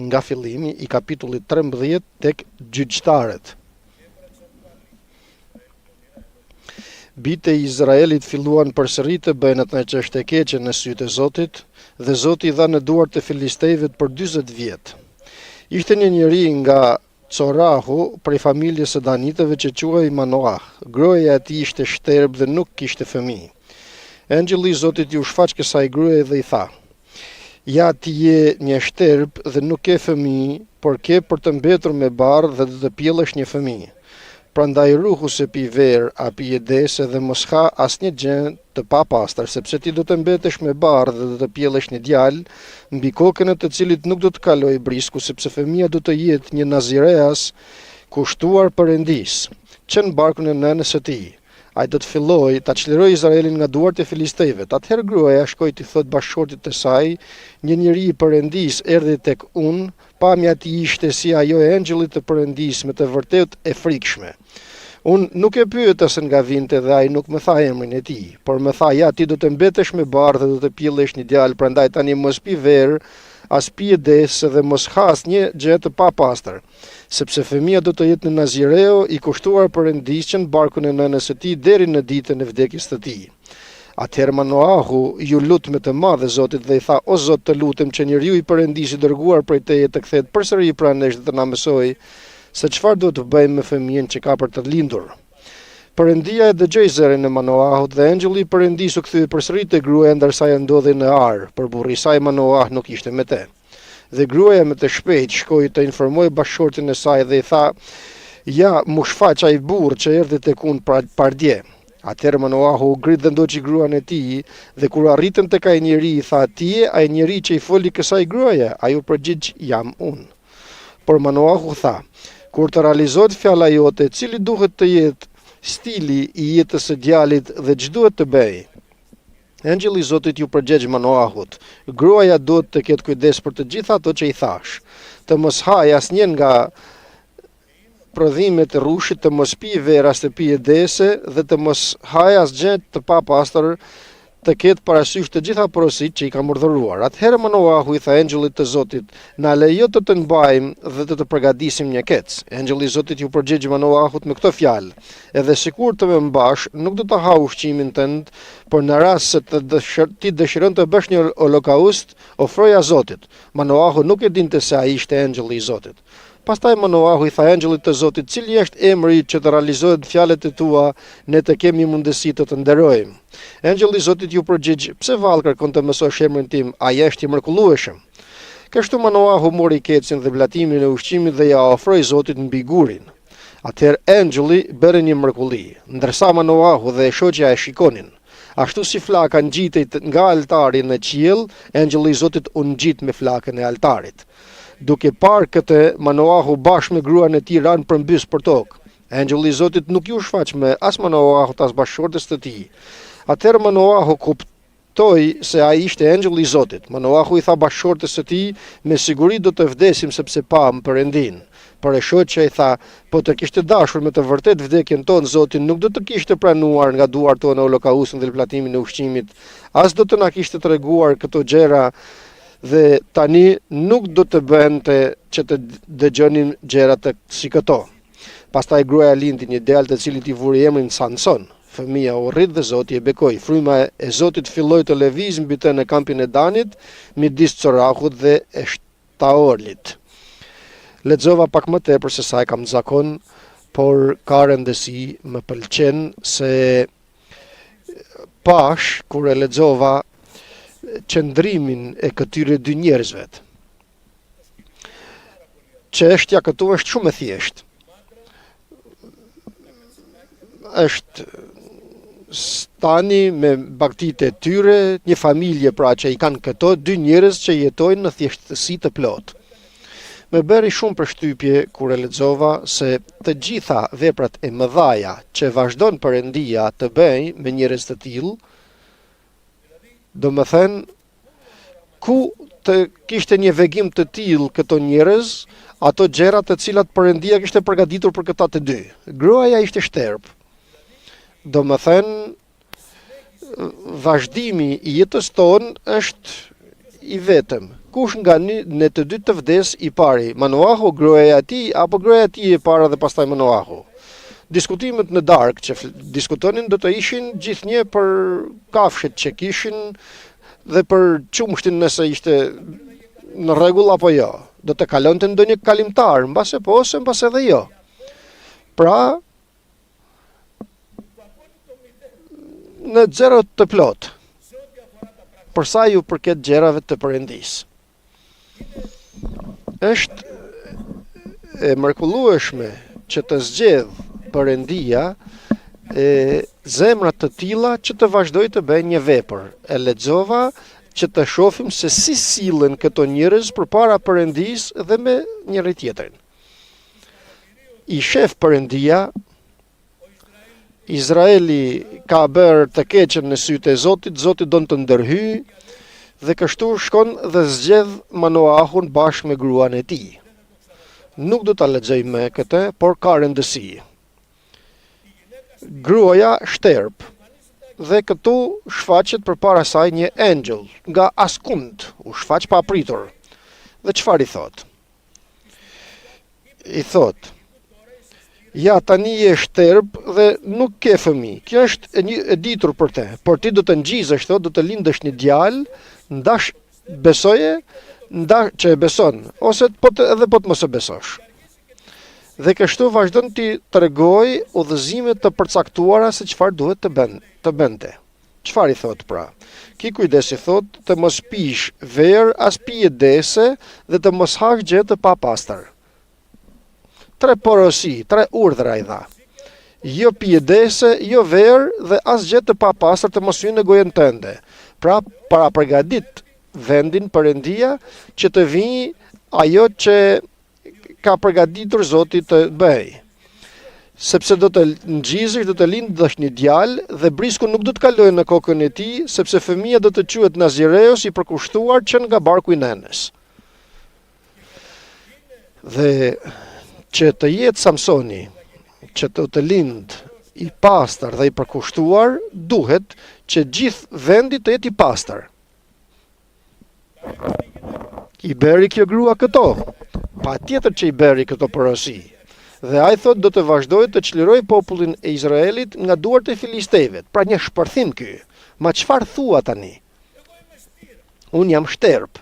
nga fillimi i kapitullit 13 tek gjyqtarët. Bitë e Izraelit filluan përsëri të bëjnë atë që është e keqe në sytë e Zotit, dhe Zoti i dha në duart e filistejve për 40 vjet. Ishte një njeri nga Corahu, prej familjes së Danitëve, që quhej Manoah. Gruaja e tij ishte shterb dhe nuk kishte fëmijë. Engjëlli i Zotit ju shfaq kësaj gruaje dhe i tha: "Ja, ti je një shterb dhe nuk ke fëmijë, por ke për të mbetur me barë dhe do të pjellësh një fëmijë. Prandaj ruhu se pi verë, a pi dese dhe mos ha asnjë gjë të papastër, sepse ti do të mbetesh me barë dhe do të pjellësh një djalë, mbi kokën e të cilit nuk do të kaloj brisku, sepse fëmia do të jetë një nazireas kushtuar Perëndis, që në barkun e nënës së tij. Ai do të filloj ta çliroj Izraelin nga duart e filistejve." Atëherë gruaja shkoi t'i thot bashkëshortit të saj: "Një njeri i Perëndis erdhi tek unë, pamja e tij ishte si ajo e engjëllit të Perëndis, me të vërtetë e frikshme. Unë nuk e pyeta se nga vinte dhe ai nuk më tha emrin e tij, por më tha: ja, ti do të mbetesh me barë dhe do të pjellësh një djalë, prandaj tani mos pi verë, as pi desë dhe mos ha asnjë gjë të papastër, sepse fëmia do të jetë në Nazireo, i kushtuar Perëndis, që në barkun e nënës së tij deri në ditën e vdekjes së tij." Atëherë Manoahu ju lut me të madhe Zotit dhe i tha: "O Zot, të lutem që njeriu i Perëndis i dërguar prej teje të kthehet përsëri pranë nesh dhe të na mësojë se çfarë do të bëjmë me fëmijën që ka për të lindur." Perëndia e dëgjoi zërin e Manoahut dhe engjëlli i Perëndis u kthye përsëri te gruaja ndërsa ajo ndodhi në Ar, por burri i saj Manoah nuk ishte me te. Dhe gruaja me të shpejt shkoi të informoi bashkëshortin e saj dhe i tha: "Ja, mu shfaq ai burr që erdhi tek unë pardje." Atëherë Manoahu u grit dhe ndoqi gruan e tij, dhe kur arritën tek ai njeri i tha: "Ti je ai njeri që i foli kësaj gruaje?" Ai u përgjigj: "Jam unë." Por Manoahu tha: "Kur të realizohet fjala jote, cili duhet të jetë stili i jetës së djalit dhe ç'duhet të bëj?" Engjëlli i Zotit ju përgjigj Manoahut: "Gruaja duhet të ketë kujdes për të gjitha ato që i thash, të mos haj asnjë nga prodhimet e rrushit, të mos pi verë as të pi dese dhe të mos haj asgjë të papastër, të ketë parasysh të gjitha porositë që i kam urdhëruar." Atëherë Manoahu i tha engjëllit të Zotit: "Na lejo të mbajmë dhe të përgatisim një kec." Engjëlli i Zotit ju përgjigj Manoahut me këtë fjalë: "Edhe sikur të më mbash, nuk do të ha ushqimin tënd, por në rast se ti dëshiron të bësh një holokaust, ofroja Zotit." Manoahu nuk e dinte se ai ishte engjëlli i Zotit. Pastaj Manoahu i tha engjëllit të Zotit: "Cili është emri që të realizohet fjalët e tua, ne të kemi mundësi të nderojmë." Engjëlli i Zotit ju përgjigj: "Pse vallë kërkon të mësosh emrin tim? Ai është i mrekullueshëm." Kështu Manoahu mori kecin dhe blatimin e ushqimit dhe ja ofroi Zotit mbi gurin. Atëherë engjëlli bëri një mrekulli, ndërsa Manoahu dhe shoqja e shikonin. Ashtu si flaka ngjitej nga altari në qiell, engjëlli i Zotit u ngjit me flakën e altarit. Duke parë këtë, Manoahu bashkë me gruan e tij ranë përmbys për tokë. Engjëlli i Zotit nuk ju shfaq me as Manoahut as bashkëshortes të tij. Atëherë Manoahu kuptoi se ai ishte engjëlli i Zotit. Manoahu i tha bashkëshortes së tij: "Me siguri do të vdesim sepse pam Perëndin." Por e shoqja i tha: "Po të kishte dashur me të vërtet vdekjen tonë, Zoti nuk do të kishte pranuar nga duart tona holokaustin dhe platimin e ushqimit, as do të na kishte treguar këto gjëra, dhe tani nuk do të bënte që të dëgjonin gjëra si këto." Pastaj gruaja lindi një djalë të cilit i vuri emrin Sanson. Fëmia u rrit dhe Zoti e bekoi. Fryma e Zotit filloi të lëvizë mbi të në kampin e Danit, midis Corahut dhe Eshtaolit. Lexova pak më tepër se sa e kam zakon, por ka rëndësi, më pëlqen se pash kur e lexova qëndrimin e këtyre dy njerëzve. Çështja këtu është shumë e thjeshtë. Është stani me baktitë e tyre, një familje pra që i kanë këto dy njerëz që jetojnë në thjeshtësi të plotë. Më bëri shumë përshtypje kur e lexova se të gjitha veprat e mëdhaja që vazhdon Perëndia të bëjë me njerëz të tillë, do më thënë, ku të kishte një vegim të tillë këto njerëz, ato gjëra të cilat Perëndia kishte përgatitur për këta të dy. Gruaja ishte shterb. Do më thënë, vazhdimi i jetës tonë është i vetëm. Ku dikush nga në të dy të vdes, i pari Manoahu, gruaja e tij, apo gruaja e tij e para dhe pastaj Manoahu. Diskutimet në darkë që diskutonin do të ishin gjithnjë për kafshët që kishin dhe për qumshtin nëse ishte në rregull apo jo. Do të kalonte ndonjë kalimtar, mbase po ose mbase edhe jo. Pra, në zero të plot, përsa ju përket gjerave të Perëndisë. Është e mrekullueshme që të zgjedh Perëndia zemra të tilla që të vazhdoj të bëjë një vepër. E lexova që të shohim se si sillen këto njerëz përpara Perëndisë dhe me njëri tjetrin. I shef Perëndia, Izraeli ka bërë të keqen në sytë e Zotit, Zoti don të ndërhyjë dhe kështu shkon dhe zgjedh Manoahun bashkë me gruan e tij. Nuk do ta lexoj me këtë, por ka rëndësi. Gruaja shterp dhe këtu shfaqet përpara saj një angel nga askund, u shfaq pa pritur. Dhe çfarë i thot? I thot: ja, tani je shterp dhe nuk ke fëmijë. Kjo është e ditur për te, por ti do të ngjizesh, thot, do të lindësh një djalë, ndash besoje, ndash që e beson, ose edhe po të mos e besosh. Dhe kështu vazhdon ti tregoj udhëzime të përcaktuara se çfarë duhet të bënte. Çfarë i thot pra? Ki kujdes, i thot, të mos pish verë as pije dese dhe të mos hash gjë të papastër. 3 porosi, 3 urdhra i dha. Jo pjedese, jo verë dhe as gjë të papastër të mos hyjë në gojen tënde. Pra, para përgatit vendin Perëndia që të vijë ajo që ka përgatitur Zoti të bëj. Sepse do të ngjizesh, do të lindësh një djalë dhe brisku nuk do të kalojë në kokën e tij, sepse fëmia do të quhet Nazireus, i përkushtuar që nga barku i nënës. Dhe që të jetë Samsoni, që të lind i pastër dhe i përkushtuar, duhet që gjithë vendi të jetë i pastër. I beri kjo grua këto, pa tjetër që i beri këto porosi. Dhe ai thot do të vazhdoj të çliroj popullin e Izraelit nga duart e filistejve. Pra një shpërthim ky. Ma çfarë thua tani? Unë jam shterp.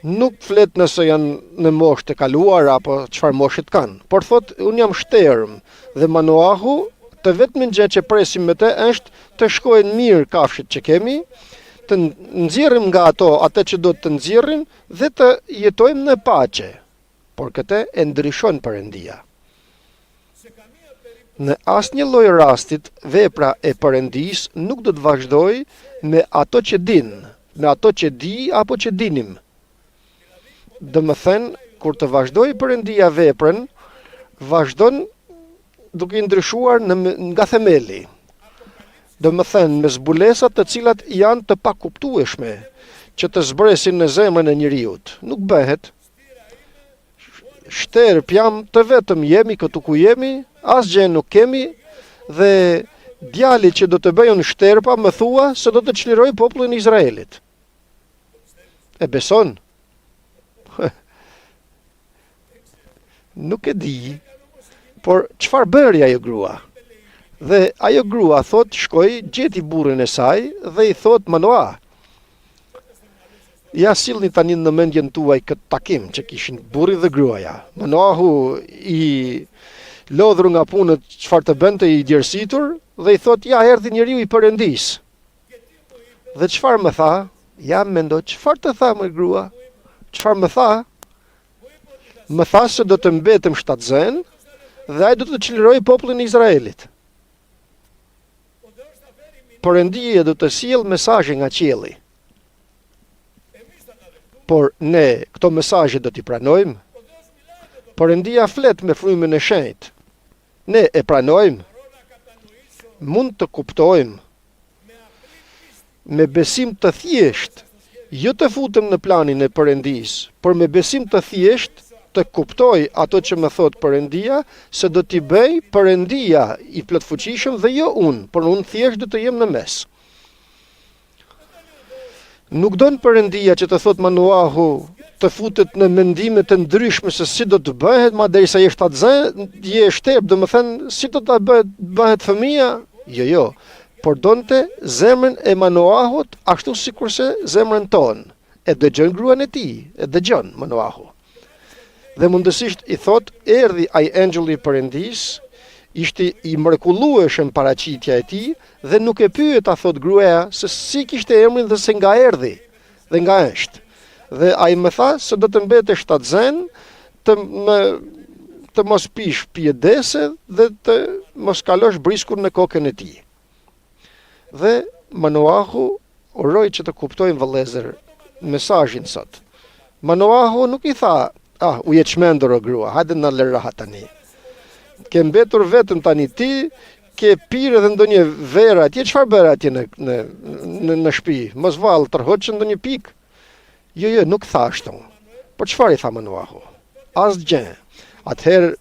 Nuk flet nëse janë në moshë të kaluar apo çfarë moshë kanë, por thot unë jam shterm dhe Manoahu të vetmin gjë që presim me të është të shkojnë mirë kafshët që kemi, të nxjerrim nga ato atë që do të nxjerrim dhe të jetojmë në paqe. Por këtë e ndryshon Perëndia. Në asnjë lloj rastit, vepra e Perëndisë nuk do të vazhdoj me ato që din, me ato që di apo që dinim. Domethënë, kur të vazhdoj Perëndia veprën, vazhdon duke ndryshuar nga themeli. Domethënë, me zbulesat të cilat janë të pakuptueshme, që të zbresin në zemrën e njeriut. Nuk bëhet. Shterp jam, të vetëm jemi këtu ku jemi, asgjë nuk kemi, dhe djali që do të bëjon shterpa më thua se do të çliroj popullin e Izraelit. E beson? Nuk e di, por çfarë bëri ajo grua? Dhe ajo grua thot shkoi, gjeti burrin e saj dhe i thot Manoah: ja sillni tani në mendjen tuaj këtë takim që kishin burri dhe gruaja. Manoahu i lodhur nga punët çfarë të bënte i djersitur dhe i thot ja erdhi njeriu i Perëndisë. Dhe çfarë më tha? Ja mendo, çfarë të tha më grua? Çfarë më tha? Më tha se do të mbetem shtatzën dhe ai do të çliroj popullin e Izraelit. Perëndia do të sjellë mesazhe nga qielli. Por ne këto mesazhe do t'i pranojmë? Perëndia flet me frymën e shenjtë. Ne e pranojmë? Mund të kuptojmë me besim të thjeshtë, jo të futem në planin e Perëndisë, por me besim të thjeshtë të kuptoj ato që më thot Perëndia, se do t'i bëj Perëndia i plotfuqishëm dhe jo unë, por unë thjesht do të jem në mes. Nuk don Perëndia që të thot Manoahu të futet në mendime të ndryshme se si do të bëhet, derisa je shtatzën, je shtep, domethënë si do ta bëhet fëmia? Jo, por donte zemrën e Manoahut ashtu sikurse zemrën tonë. E dëgjon gruan e tij, e dëgjon Manoahu. Dhe mundësisht i thot, erdhi ai engjulli i Perëndis, ishte i mrekullueshëm paraqitja e tij dhe nuk e pyet thot gruaja se si kishte emrin dhe se nga erdhi dhe nga është. Dhe ai më tha se do të mbetesh shtatzën, të mos pish pjedese dhe të mos kalosh briskun në kokën e tij. Dhe Manoahu uroi që të kuptojnë vëllezër mesazhin sot. Manoahu nuk i tha, u je çmendur o grua, hajde na lë rahat tani. Ke mbetur vetëm tani ti, ke pirë edhe ndonjë verë atje, çfarë bëre atje në shtëpi? Mos vall tërhoç ndonjë pikë. Jo, nuk tha ashtu. Po çfarë i tha Manoahu? Asgjë. Atëherë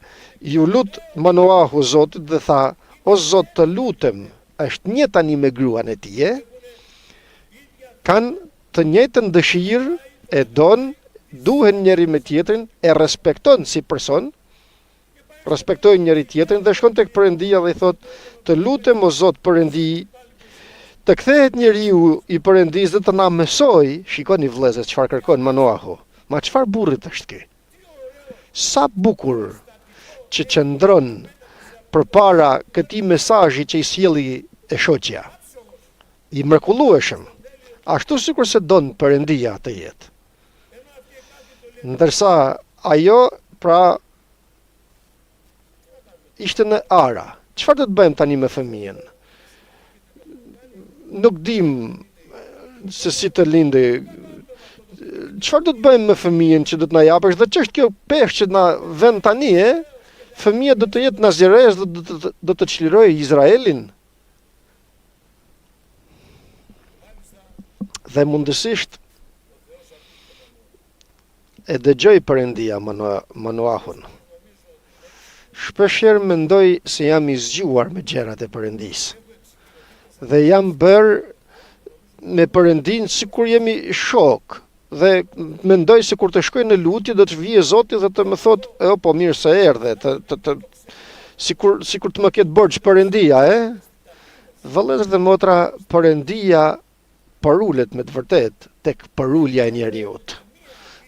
ju lut Manoahu Zotit dhe tha, o Zot të lutem, është një tani me gruan e tij, kanë të njëjtën dëshirë, e duhen njëri me tjetrin, e respekton si person, respektojnë njëri tjetrin dhe shkon tek Perëndia dhe i thot, të lutem o Zot Perëndi, të kthehet njeriu i Perëndis dhe të na mësoj, shikoni vëllezër çfarë kërkon Manoahu. Ma çfarë burrit është ky? Sa bukur që qëndron përpara këtij mesazhi që i sjelli e shoqja. I mrekullueshëm, ashtu sikur se don Perëndia të jetë. Ndërsa ajo pra ishte në ara. Çfarë do të bëjmë tani me fëmijën? Nuk dim se si të lindë. Çfarë do të bëjmë me fëmijën që do të na japësh? Dhe ç'është kjo peshë që na vën tani, Fëmia do të jetë nazirez dhe do të çlirojë Izraelin? Dhe mundësisht e dëgjoj Perëndia Manoahun. Shpeshherë mendoj se jam i zgjuar me gjërat e Perëndis. Dhe jam bërë me Perëndin sikur jemi shok. Dhe mendoj se kur të shkoj në lutje do të vijë Zoti dhe të më thotë, po mirë se erdhe, sikur të më ketë borxh Perëndia, Vëllezër dhe motra, Perëndia parulet me të vërtet tek parulja e njeriut.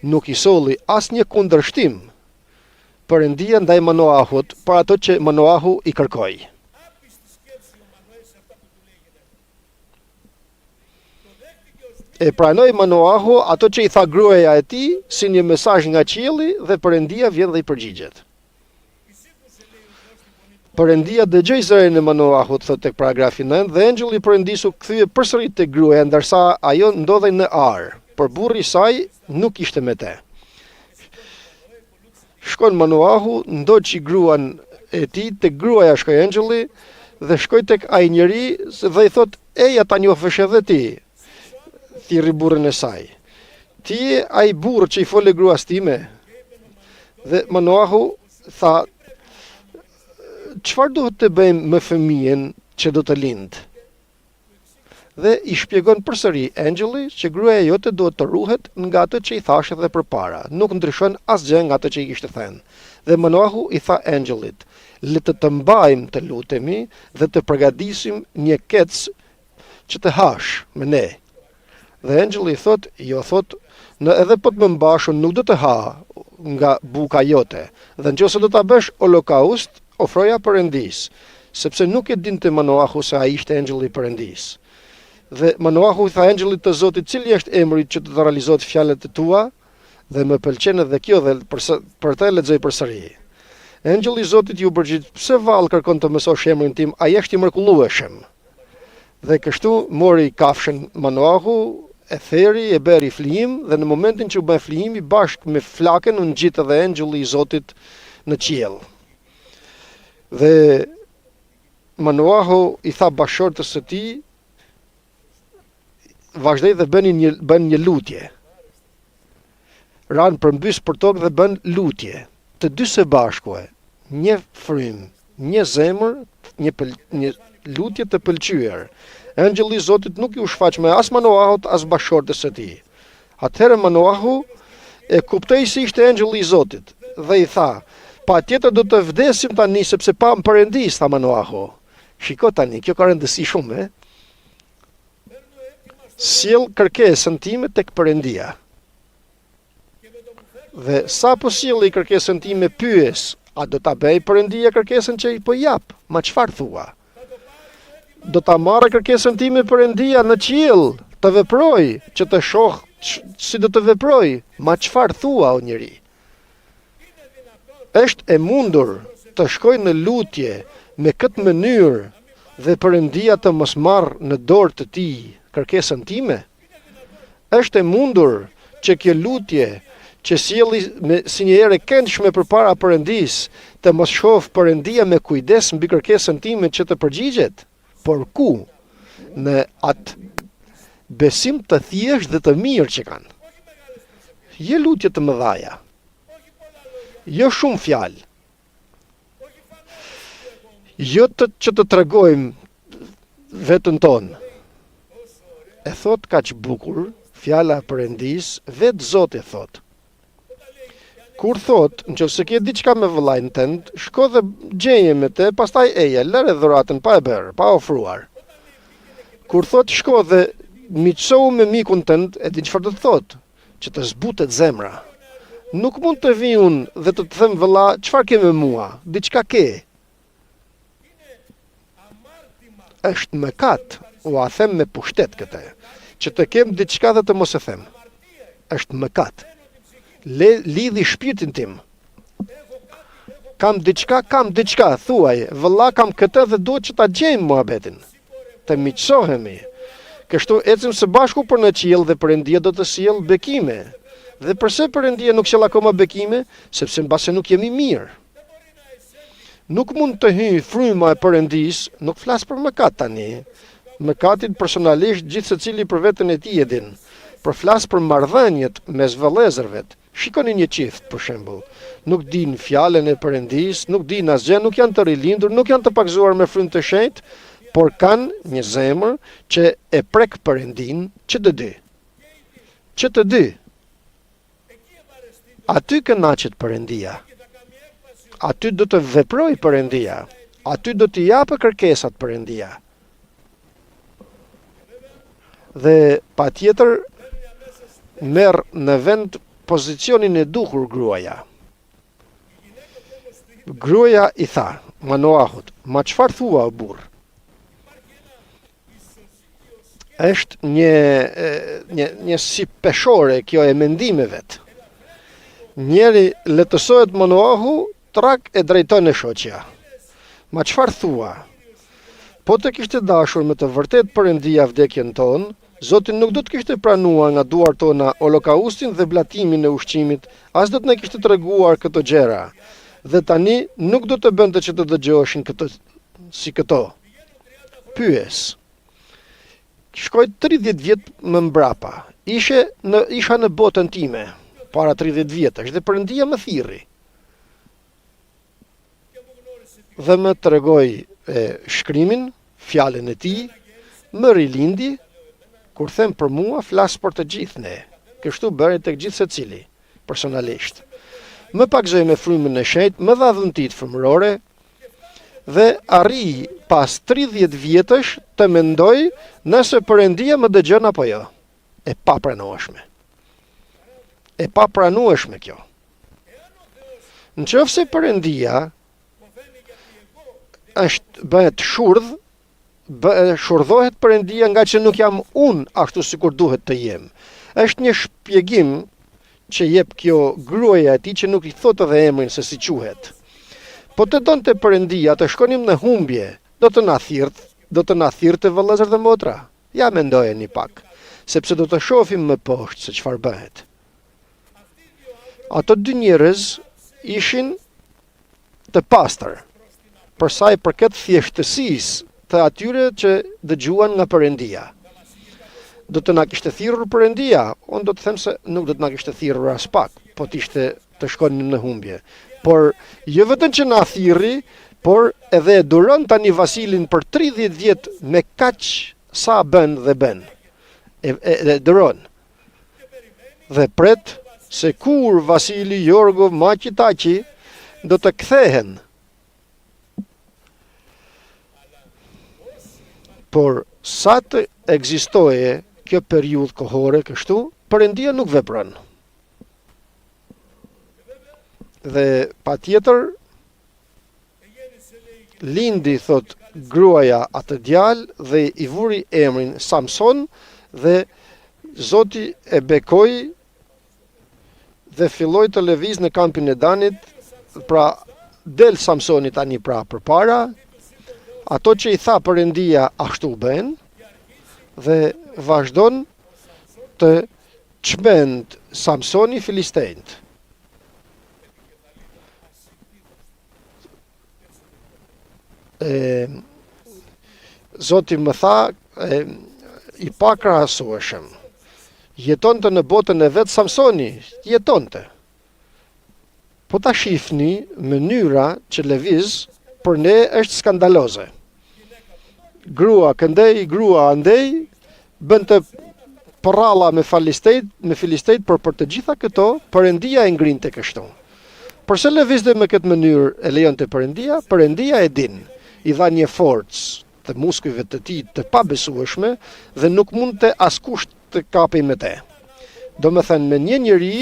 Nuk i solli asnjë kundërshtim Perëndia ndaj Manoahut për ato që Manoahu i kërkoi. E pranoi Manoahu ato që i tha gruaja e tij si një mesazh nga qielli dhe Perëndia vjen dhe i përgjigjet. Perëndia dëgjoi zërin e Manoahut, thot tek paragrafi 9, dhe engjulli i Perëndis u kthye përsëri tek gruaja, ndërsa ajo ndodhej në ar, por burri i saj nuk ishte me te. Shkon Manoahu, ndoqi gruan e tij, tek gruaja shkoi engjulli dhe shkoi tek ai njeri dhe i thot, eja ta njohësh edhe ti. Thirri burrin e saj. Ti je ai burr që i fole gruas time? Dhe Manoahu tha, çfarë duhet të bëjmë me fëmijën që do të lind? Dhe i shpjegon përsëri engjulli që gruaja jote duhet të ruhet nga ato që i thashë edhe përpara. Nuk ndryshon asgjë nga ato që i kishte thënë. Dhe Manoahu i tha engjullit, le të mbajmë të lutemi dhe të përgatisim një kec që të hash me ne. Dhe engjulli i thot, jo thot, edhe po të më mbash nuk do të ha nga buka jote. Dhe nëse do ta bësh holokaust, ofroja Perëndis, sepse nuk e dinte Manoahu se ai ishte engjulli i Perëndis. Dhe Manoahu i tha engjullit të Zotit, cili është emri që të realizohet fjalët e tua, dhe më pëlqen edhe kjo dhe për të lexoj përsëri. Engjulli i Zotit ju përgjigj, pse vallë kërkon të mësosh emrin tim, ai është i mrekullueshëm. Dhe kështu mori kafshën Manoahu, e theri, e bëri flijim, dhe në momentin që u bën flijimi bashkë me flakën u ngjit edhe engjulli i Zotit në qiell. Dhe Manoahu i tha bashortës së tij, vazhdoi dhe bën një lutje. Ran përmbys për tokë dhe bën lutje. Të dy së bashku, një frym, një zemër, një lutje të pëlqyer. Engjëlli i Zotit nuk u shfaq me as Manoahut as bashkëshortes së tij. Atëherë Manoahu e kuptoi se ishte engjëlli i Zotit dhe i tha: "Patjetër do të vdesim tani sepse pam Perëndis", tha Manoahu. Shiko tani, kjo ka rëndësi shumë, Sjell kërkesën time tek Perëndia. Dhe sa po sjelli kërkesën time pyes, a do ta bëj Perëndia kërkesën që i po jap? Ma çfarë thua? Do ta marrë kërkesën time Perëndia në qiell, të veproj, që të shoh si do të veproj? Ma çfarë thua o njeri? Është e mundur të shkoj në lutje me këtë mënyrë dhe Perëndia të mos marrë në dorë të tij kërkesën time? Është e mundur që kjo lutje që sjelli si një herë këndshme përpara Perëndis të mos shoh Perëndia me kujdes mbi kërkesën time që të përgjigjet? Por ku? Në atë besim të thjesht dhe të mirë që kanë. Jo lutje të mëdhaja. Jo shumë fjalë. Jo që të tregojmë vetën tonë. E thot kaq bukur, fjala e Perëndis, vetë Zoti thot. Kur thot, nëse ke diçka me vëllain tënd, shko dhe gjeje me te, pastaj eje, lëre dhuratën pa e bërë, pa ofruar. Kur thot, shko dhe miqësohu me mikun tënd, e di çfarë do të thot? Që të zbutet zemra. Nuk mund të vi unë dhe të them vëlla, çfarë ke me mua? Diçka ke. Është mëkat, u a them me pushtet këtë, që të kem diçka dhe të mos e them. Është mëkat. Lidhi shpirtin tim. Kam diçka, thuaj, vëlla kam këtë dhe duhet që ta gjejmë muhabetin. Të miqësohemi. Kështu ecim së bashku për në qiell dhe Perëndia do të sjell bekime. Dhe pse Perëndia nuk sjell akoma bekime? Sepse mbase nuk jemi mirë. Nuk mund të hyj fryma e Perëndis, nuk flas për mëkat tani. Mëkatin personalisht gjithë secili për veten e tij e din. Por flas për marrëdhëniet mes vëllezërve. Shikoni një çift, për shembull, nuk din fjalën e Perëndis, nuk din asgjë, nuk janë të rilindur, nuk janë të pakzuar me frymë të shenjtë, por kanë një zemër që e prek Perëndin, që të dy. Që të dy. Aty kënaqet Perëndia. Aty do të veproj Perëndia. Aty do të japë kërkesat Perëndia. Dhe patjetër merr në vend pozicionin e duhur gruaja. Gruaja i tha Manoahut: "Ma çfarë thua o burr?" Është një si peshore kjo e mendimeve. Njeri letësohet Manoahu, trak e drejton e shoqja. Ma çfarë thua? Po të kishte dashur me të vërtet Perëndia vdekjen tonë, Zoti nuk do të kishte pranuar nga duart tona holokaustin dhe blatimin e ushqimit, as do të na kishte treguar këto gjëra. Dhe tani nuk do të bënte që të dëgjoheshin këto. Pyes. Shkoj 30 vjet më mbrapa. Isha në botën time para 30 vjetësh dhe Perëndia më thirri. Dhe më tregoi shkrimin, fjalën e tij, më rilindi. Kur them për mua, flas për të gjithë ne. Kështu bëri tek gjithë secili, personalisht. Më pagzoi me frymën e shenjtë, më dha dhuntit fëmërore dhe arri pas 30 vjetësh të mendoj nëse Perëndia më dëgjon apo jo. E papranueshme. E papranueshme kjo. Nëse Perëndia bëhet shurdh, shurdhohet Perëndia nga që nuk jam unë ashtu sikur duhet të jem. Është një shpjegim që jep kjo gruaja e tij që nuk i thotë edhe emrin se si quhet. Po të donte Perëndia të shkonim në humbje, do të na thirrte vëllezër dhe motra. Ja mendojeni pak, sepse do të shohim më poshtë se çfarë bëhet. Ato dy njerëz ishin të pastër, për sa i përket thjeshtësisë të atyre që dëgjuan nga Perëndia. Do të na kishte thirrur Perëndia, unë do të them se nuk do të na kishte thirrur as pak, po t'ishte të shkonim në humbje. Por jo vetëm që na thirri, por edhe e duron tani Vasilin për 30 vjet me kaq sa bën dhe bën, e dëron. Dhe pret se kur Vasili Jorgo Maqitaçi do të kthehen. Por sa të ekzistoje kjo periudhë kohore kështu, Perëndia nuk vepron. Dhe patjetër lindi, thot gruaja atë djalë dhe i vuri emrin Samson dhe Zoti e bekoi dhe filloi të lëviz në kampin e Danit. Pra del Samsoni tani pra përpara, ato që i tha Perëndia ashtu bën dhe vazhdon të çmend Samsoni filistejnët. Zoti më tha, i pakrahasueshëm. Jetonte në botën e vet Samsoni, jetonte. Po ta shihni mënyra që lëviz për ne është skandaloze. Grua këndej, grua andej, bënte porralla me filistejt, por për të gjitha këto Perëndia e ngrinte kështu. Përse lëvizte me këtë mënyrë e lejonte Perëndia? Perëndia e din, i dha një forcë të muskujve të tij të pabesueshme dhe nuk mund të askush të kapej me te. Do me thënë, me një njëri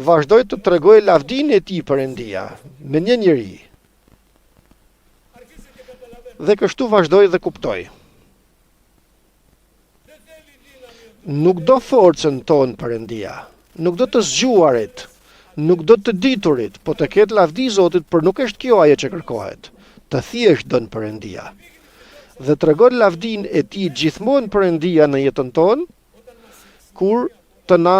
vazhdoj të tregoj lavdin e tij Perëndia, me një njëri. Dhe kështu vazhdoj dhe kuptoj. Nuk do forcën tonë Perëndia, nuk do të zgjuarit, nuk do të diturit, po të ketë lavdi Zotit, për nuk është kjo ajo që kërkohet. Të thjesht don Perëndia. Dhe tregon lavdin e tij gjithmonë Perëndia në jetën tonë, kur të na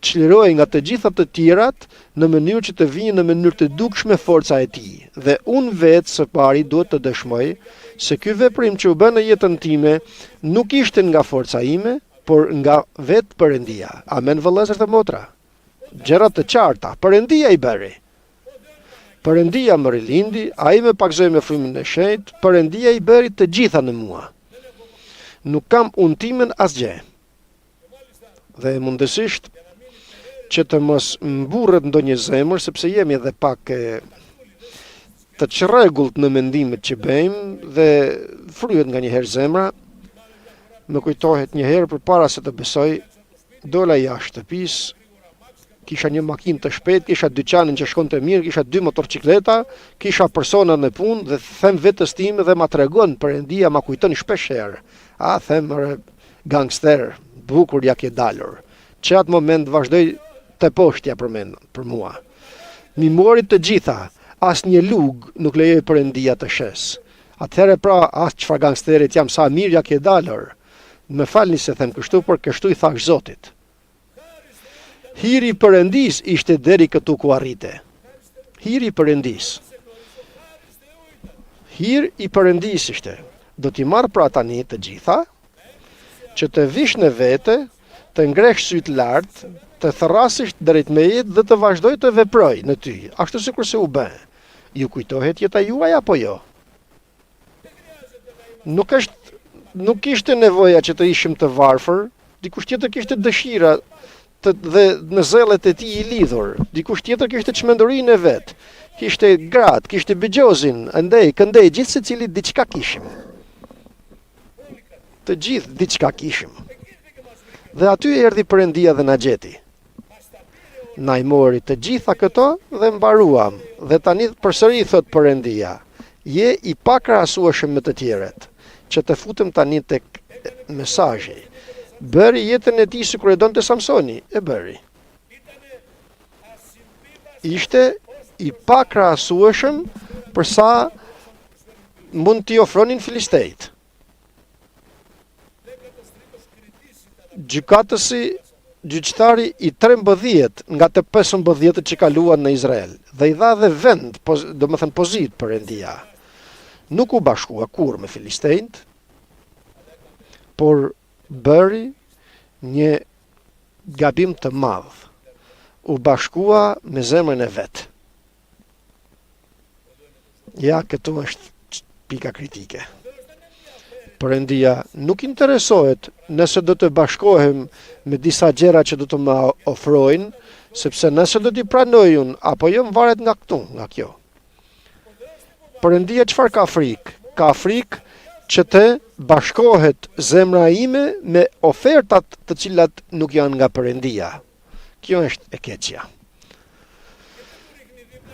çliroj nga të gjitha të tjerat në mënyrë që të vijë në mënyrë të dukshme forca e tij. Dhe unë vetë së pari duhet të dëshmoj se ky veprim që u bën në jetën time nuk ishte nga forca ime, por nga vetë Perëndia. Amen, vëllezër dhe motra. Gjëra të qarta, Perëndia i bëri. Perëndia më rilindi, ai më pakzoi me frymën e shenjtë, Perëndia i bëri të gjitha në mua. Nuk kam unë timen asgjë. Dhe mundësisht që të mos mburret ndonjë zemër, sepse jemi edhe pak të çrregullt në mendimet që bëjmë dhe fryhet nganjëherë zemra. Më kujtohet një herë përpara se të besoj, dola jashtë shtëpisë, kisha një makinë të shpejtë, kisha dyqanin që shkonte mirë, kisha 2 motorcikleta, kisha persona në punë dhe them vetës time dhe ma tregon Perëndia, ma kujton shpesh herë. Them gangster, bukur ja ke dalur. Që atë moment vazhdoj të poshtja për mua. Mi mori të gjitha, as një lug nuk lejoj Perëndia të shes. Atëherë pra, as çfarë gangsterit jam, sa mirë ja ke dalur. Më falni se them kështu, por kështu i thash Zotit. Hiri i Perëndis ishte deri këtu ku arrite. Hiri i Perëndis. Hir i Perëndis ishte. Do t'i marr pra tani të gjitha, që të vish në vete, të ngresh syt lart, të therrasësh drejt meje dhe të vazhdoj të veproj në ty, ashtu sikurse u bë. Ju kujtohet jeta juaj apo jo? Nuk ishte nevoja që të ishim të varfër, dikush tjetër kishte dëshira dhe në zellet e tij i lidhur, dikush tjetër kishte çmendurinë e vet, kishte gratë, kishte bigjozin, andej, këndej, gjithë secili diçka kishim. Të gjithë diçka kishim. Dhe aty erdhi Perëndia dhe na gjeti. Na i mori të gjitha këto dhe mbaruam. Dhe tani përsëri thot Perëndia, je i pakrahasueshëm me të tjerët. Që të futem tani tek mesazhi. Bëri jetën e tij sikur e donte Samsoni, e bëri. Ishte i pakrahasueshëm për sa mund t'i ofronin filistejt. Gjyqtari i 13 nga të 15 që kaluan në Izrael dhe i dha dhe vend, do më thënë pozit Perëndia. Nuk u bashkua kur me filistejt, por bëri një gabim të madh. U bashkua me zemrën e vet. Ja, këtu është pika kritike. Perëndia nuk interesohet nëse do të bashkohem me disa gjëra që do të më ofrojnë, sepse nëse do t'i pranoj unë apo jo varet nga këtu, nga kjo. Perëndia çfarë ka frikë? Ka frikë që të bashkohet zemra ime me ofertat të cilat nuk janë nga Perëndia. Kjo është e keqja.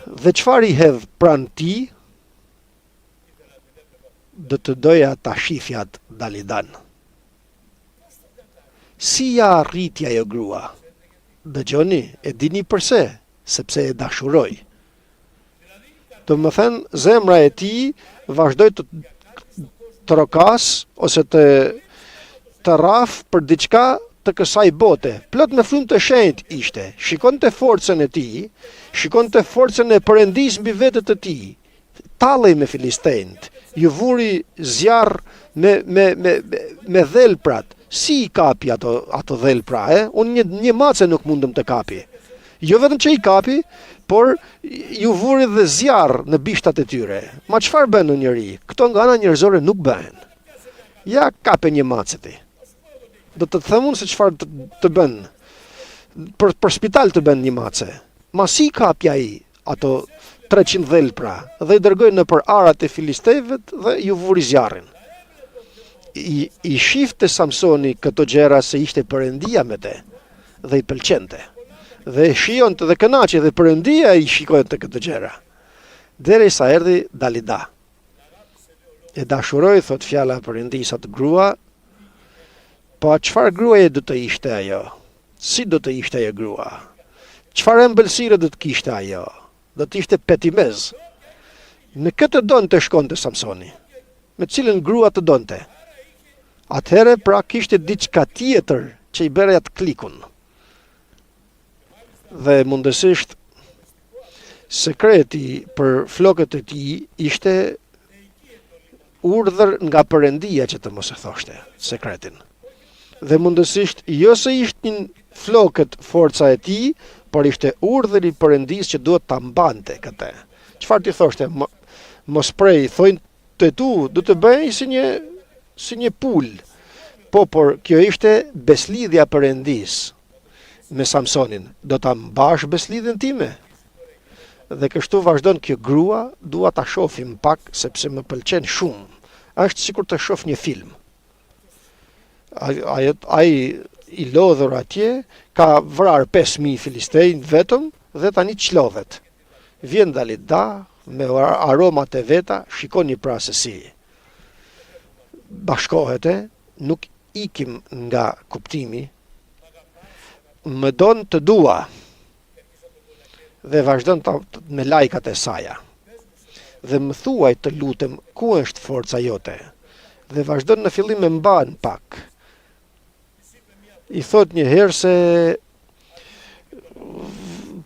Dhe çfarë i hedh pranë ti? Do të doja ta shifjat Dalidan. Si ja arriti ajo grua? Dëgjoni, e dini përse? Sepse e dashuroj. Do më thënë, zemra e ti vazhdoj të rokas ose të raf për diçka të kësaj bote. Plot me frymë të shenjtë ishte. Shikon të forcën e ti, shikon të forcën e Perëndis mbi vetët të ti. Tallej me filistejnët, ju vuri zjarr me dhelprat. Si i kapi ato dhelpra, Unë një mace nuk mundëm të kapi. Jo vetëm që i kapi, por ju vuri dhe zjarr në bishtat e tyre. Ma çfarë bën në njëri? Këto nga ana njerëzore nuk bën. Ja kape një mace ti. Do të them unë se çfarë të bën. Për spital të bën një mace. Ma si kapi ai ato 300 dhelpra dhe i dërgoi nëpër arat e filistejve dhe ju vuri zjarrin. I shifte Samsoni këto gjëra se ishte Perëndia me te dhe i pëlqente. Dhe shijonte dhe kënaqej dhe Perëndia i shikonte këto gjëra. Derisa erdhi Dalida. E dashuroi, thot fjala e Perëndisë atë grua. Po çfarë gruaje do të ishte ajo? Si do të ishte ajo grua? Çfarë ëmbëlsire do të kishte ajo? Do të ishte petimez. Në këtë donte shkonte Samsoni. Me cilën grua të donte? Atëherë pra kishte diçka tjetër që i bëre atë klikun. Dhe mundësisht sekreti për flokët e tij ishte urdhër nga Perëndia që të mos e thoshte sekretin. Dhe mundësisht jo se ishtin flokët forca e tij, por ishte urdhëri i Perëndis që duhet ta mbante këtë. Çfarë ti thoshte? Mos prej, thojnë te tu, do të bëj si një pul. Po, por kjo ishte beslidhja Perëndis me Samsonin. Do ta mbash beslidhjen time? Dhe kështu vazhdon kjo grua, dua ta shohim pak sepse më pëlqen shumë. Është sikur të shoh një film. Ai i lodhur atje ka vrar 5000 filistejnë vetëm dhe tani çlodhet. Vjen Dalida me aromat e veta, shikoni pra se si bashkohet, nuk ikim nga kuptimi. Më don të dua dhe vazhdon me lajkat e saja. Dhe më thuaj të lutem ku është forca jote. Dhe vazhdon në fillim me mban pak. I thot një herë se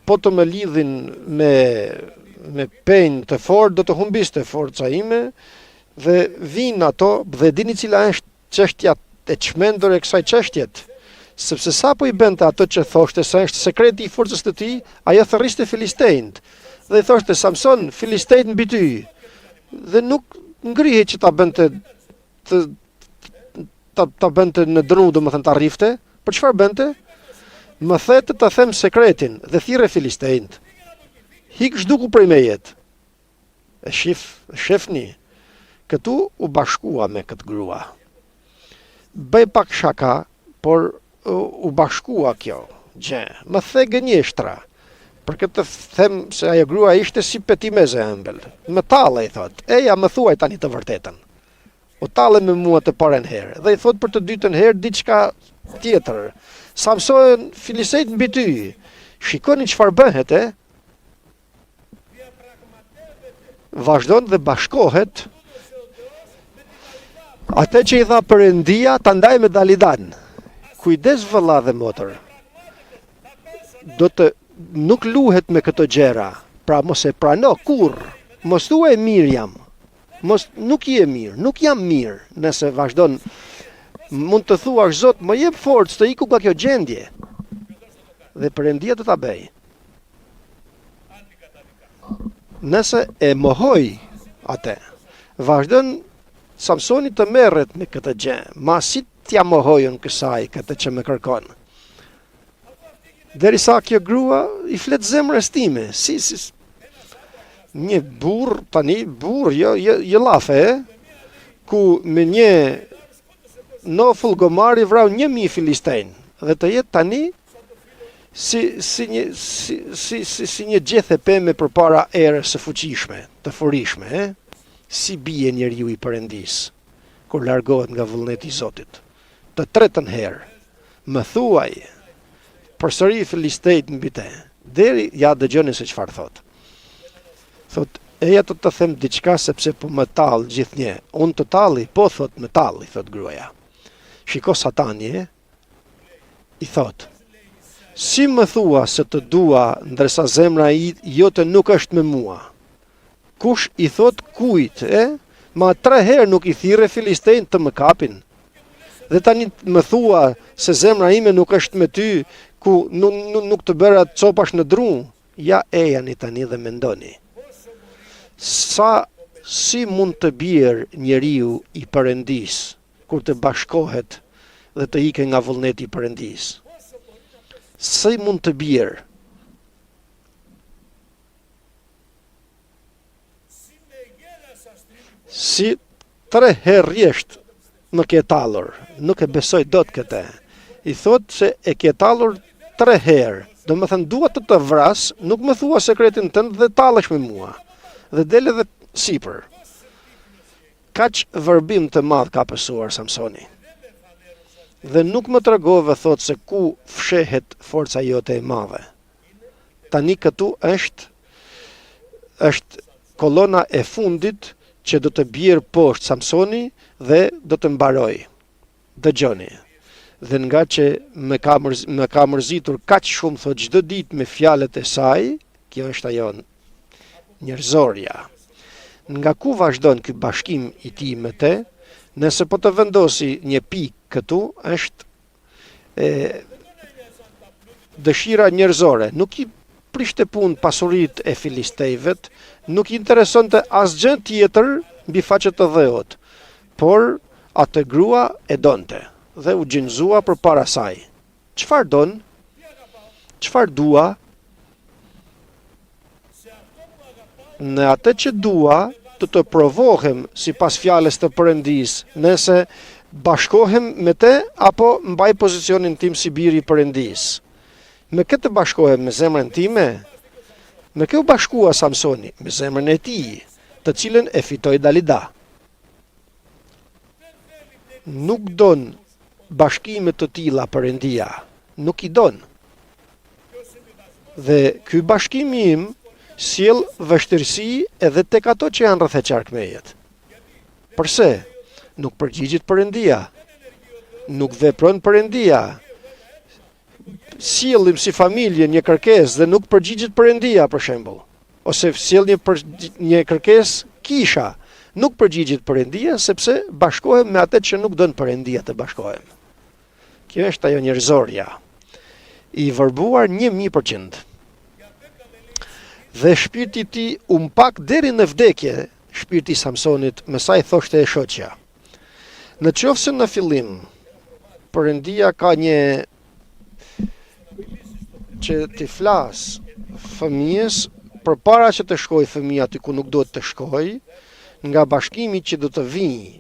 po të më lidhin me penjë të fortë do të humbiste forca ime dhe vinë ato dhe dini cila është çështja e çmendur e kësaj çështjet. Sepse sa po i bënte ato që thoshte se është sekreti i forcës të tij, ajo thërriste filistejnët. Dhe i thoshte Samson, filistejt mbi ty. Dhe nuk ngrihej që ta bënte ta bënte në dru, domethënë ta rrifte. Për çfarë bënte? Më thete ta them sekretin dhe thirrë filistejt. Hik zhduku prej mejet. E shefni. Këtu u bashkua me këtë grua. Bëj pak shaka, por u bashkua kjo gjë. Më the gënjeshtra. Për këtë them se ajo grua ishte si petimeze ëmbël. Më talle, i thot. Eja, më thuaj tani të vërtetën. U talle me mua të parën herë. Dhe i thot për të dytën herë diçka tjetër. Samson, filistejt mbi ty. Shikoni çfarë bëhet, Vazhdon dhe bashkohet. Atë që i dha Perëndia ta ndaj me Dalidan. Kujdes vëlla dhe motër. Nuk luhet me këto gjëra. Pra mos e prano kurr. Mos thuaj mirë jam. Nuk je mirë, nuk jam mirë. Nëse vazhdon mund të thuash Zot, më jep forcë të iku nga kjo gjendje. Dhe Perëndia do ta bëj. Nëse e mohoj atë, vazhdon Samsoni të merret me këtë gjë, ma si t'ja mohojën kësaj këtë që më kërkon. Derisa kjo grua i flet zemrës time, si një burr, tani burr, jo lafe, ku me një nofull gomari vrau 1000 filistejn, dhe të jetë tani si një gjethe peme përpara erës së fuqishme, të furishme, si bie njeriu i Perëndis kur largohet nga vullneti i Zotit. Të tretën herë, më thuaj, përsëri filistejt mbi te, deri ja dëgjoni se çfarë thot. Thot, eja të them diçka sepse po më tall gjithnjë. Unë të talli, po thot më talli, thot gruaja. Shiko Satani, i thot, si më thua se të dua ndërsa zemra jote nuk është me mua? Kush i thot kujt, ma 3 herë nuk i thirre filistejn të më kapin. Dhe tani më thua se zemra ime nuk është me ty, ku nuk të bëra copash në dru. Ja ejani tani dhe mendoni. Si mund të bjerë njeriu i Perëndis kur të bashkohet dhe të ike nga vullneti i Perëndis? Si mund të bjerë? Si 3 herë rjesht më ke tallur, nuk e besoj dot këtë. I thot se e ke tallur 3 herë, do më thënë dua të vras, nuk më thua sekretin tënd dhe tallesh me mua. Dhe dele dhe sipër. Kaq vërbim të madh ka pësuar Samsoni. Dhe nuk më tregove thot se ku fshehet forca jote e madhe. Tani këtu është kolona e fundit që do të bjerë poshtë Samsoni dhe do të mbaroj. Dëgjoni. Dhe nga që më ka mërzitur kaq shumë thot çdo ditë me fjalët e saj, kjo është ajo njerëzorja. Nga ku vazhdon ky bashkim i tij me te? Nëse po të vendosi një pikë këtu, është dëshira njerëzore. Nuk i prishte punë pasuritë e filistejvet, nuk i interesonte asgjë tjetër mbi faqet të dheut, por atë grua e donte dhe u gjinxua përpara saj. Çfarë don? Çfarë dua? Në atë që dua, të provohem sipas fjalës të Perëndis, nëse bashkohem me te apo mbaj pozicionin tim si biri i Perëndis. Me këtë bashkohem me zemrën time, me kjo bashkua Samsoni, me zemrën e tij, të cilën e fitoi Dalida. Nuk don bashkime të tilla Perëndia, nuk i don. Dhe ky bashkim im sjell vështirësi edhe tek ato që janë rreth e qarkmejet. Përse? Nuk përgjigjet Perëndia. Nuk vepron Perëndia. Sjellim si familje një kërkesë dhe nuk përgjigjet Perëndia, për shembull. Ose sjell një kërkesë kisha, nuk përgjigjet Perëndia sepse bashkohem me atë që nuk don Perëndia të bashkohem. Kjo është ajo njerëzorja. I vërbuar 1000%. Dhe shpirti i tij u mpak deri në vdekje, shpirti i Samsonit, me sa i thoshte e shoqja. Në qoftë se në fillim Perëndia ka një që t'i flas fëmijës përpara që të shkojë fëmia aty ku nuk duhet të shkojë, nga bashkimi që do të vijë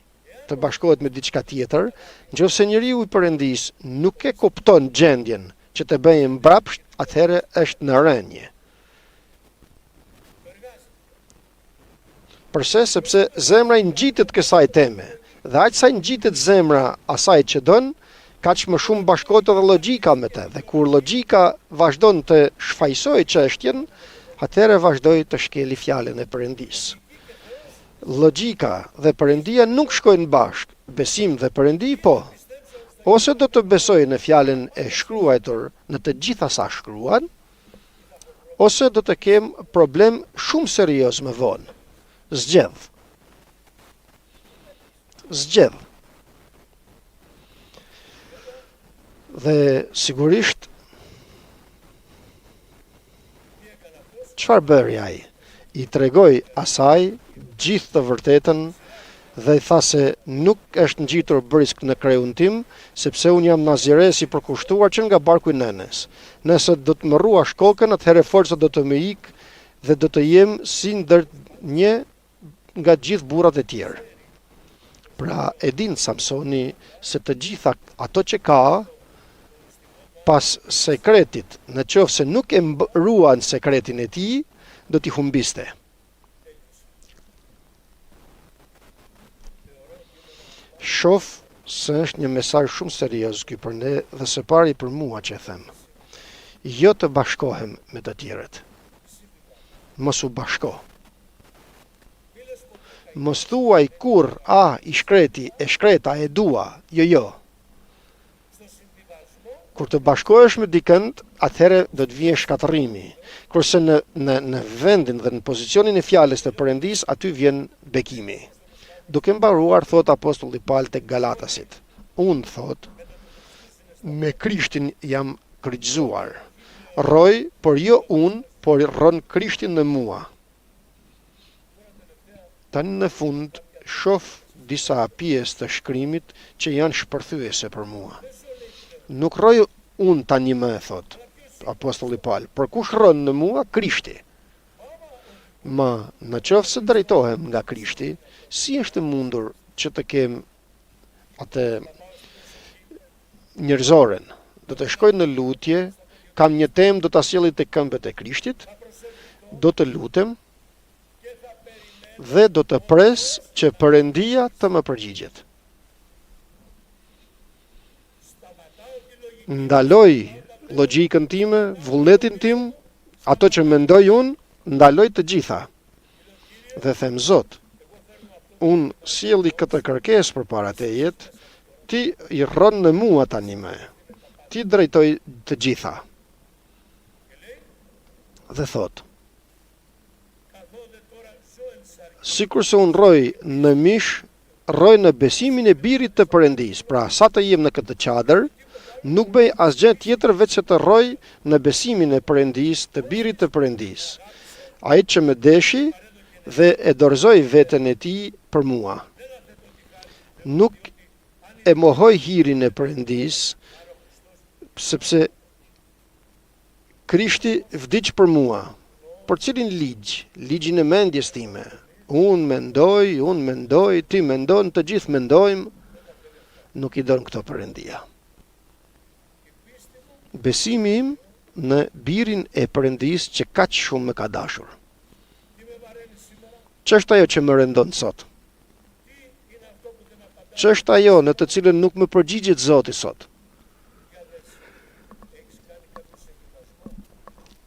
të bashkohet me diçka tjetër, nëse njeriu i Perëndis nuk e kupton gjendjen që të bëjë mbrapsht, atëherë është në rënje. Përse? Sepse zemra i ngjitet kësaj teme, dhe aq sa i ngjitet zemra asaj që don, kaq më shumë bashkohet edhe logjika me të. Dhe kur logjika vazhdon të shfaqsojë çështjen, atëherë vazhdoi të shkeli fjalën e Perëndis. Logjika dhe Perëndia nuk shkojnë bashkë, besim dhe Perëndi po. Ose do të besoj në fjalën e shkruar në të gjitha sa shkruan, ose do të kem problem shumë serioz më vonë. Zgjedh. Dhe sigurisht çfarë bëri ai? I tregoi asaj gjithë të vërtetën dhe i tha se nuk është ngjitur brisk në kreun tim, sepse unë jam nazires i përkushtuar që nga barku i nenes. Nëse do të më ruash kokën, atëherë forca do të më ikë dhe do të jem si ndër një nga gjithë burrat e tjerë. Pra e din Samsoni se të gjitha ato që ka pas sekretit, në qoftë se nuk e ruan sekretin e tij, do t'i humbiste. Shoh se është një mesazh shumë serioz ky për ne dhe së pari për mua që them. Jo të bashkohem me të tjerët. Mos u bashko. Mos thuaj kur i shkreti, e shkreta, e dua. Jo. Kur të bashkohesh me dikënd, atëherë do të vijë shkatërrimi. Kurse në vendin dhe në pozicionin e fjalës të Perëndis, aty vjen bekimi. Duke mbaruar, thot apostulli Paul tek Galatasit. Unë, thot, me Krishtin jam kryqëzuar. Rroj, por jo unë, por rron Krishtin në mua. Tani në fund, shoh disa pjesë të shkrimit që janë shpërthyese për mua. Nuk rroj unë tani më, thot apostulli Paul, por kush rron në mua? Krishti. Ma, në qoftë se drejtohem nga Krishti, si është mundur që të kem atë njerëzoren? Do të shkoj në lutje, kam një temë, do të sjellij tek këmbët e Krishtit, do të lutem dhe do të pres që Perëndia të më përgjigjet. Ndaloj logjikën time, vullnetin tim, ato që mendoj unë, ndaloj të gjitha. Dhe them, Zot, unë sjelli këtë kërkesë përpara tejet, ti i rron në mua tani më. Ti drejtoj të gjitha. Dhe thot, sikur se unë rroj në mish, rroj në besimin e birit të Perëndis. Pra, sa të jem në këtë çadër, nuk bëj asgjë tjetër veç se të rroj në besimin e Perëndis, të birit të Perëndis. Ai që më deshi dhe e dorëzoi veten e tij për mua. Nuk e mohoj hirin e Perëndis, sepse Krishti vdiq për mua. Për cilin ligj? Ligjin e mendjes time. Unë mendoj, ti mendon, të gjithë mendojmë, nuk i don këto Perëndia. Besimi im në birin e Perëndis që kaq shumë më ka dashur. Ç'është ajo që më rëndon sot? Ç'është ajo në të cilën nuk më përgjigjet Zoti sot?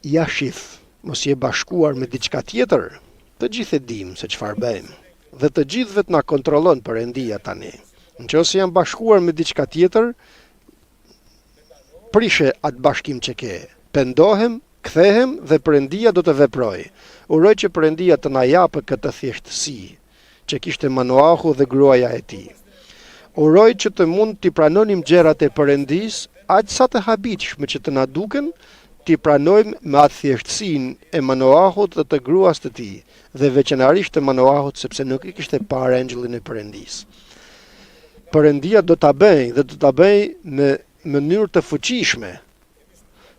Ja shif, mos je bashkuar me diçka tjetër. Të gjithë e dim se çfarë bëjmë. Dhe të gjithëve na kontrollon Perëndia tani. Nëse jam bashkuar me diçka tjetër, prishe atë bashkim që ke. Pendohem, kthehem dhe Perëndia do të veproj. Uroj që Perëndia të na japë këtë thjeshtësi që kishte Manoahu dhe gruaja e tij. Uroj që të mund t'i pranonim gjërat e Perëndis, aq sa të habitshme që të na duken, t'i pranojmë me atë thjeshtësinë e Manoahut dhe të gruas të tij, dhe veçanërisht të Manoahut, sepse nuk i kishte parë engjëllin e Perëndis. Perëndia do ta bëjë dhe do ta bëjë në mënyrë të fuqishme,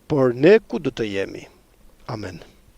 por ne ku do të jemi? Amen.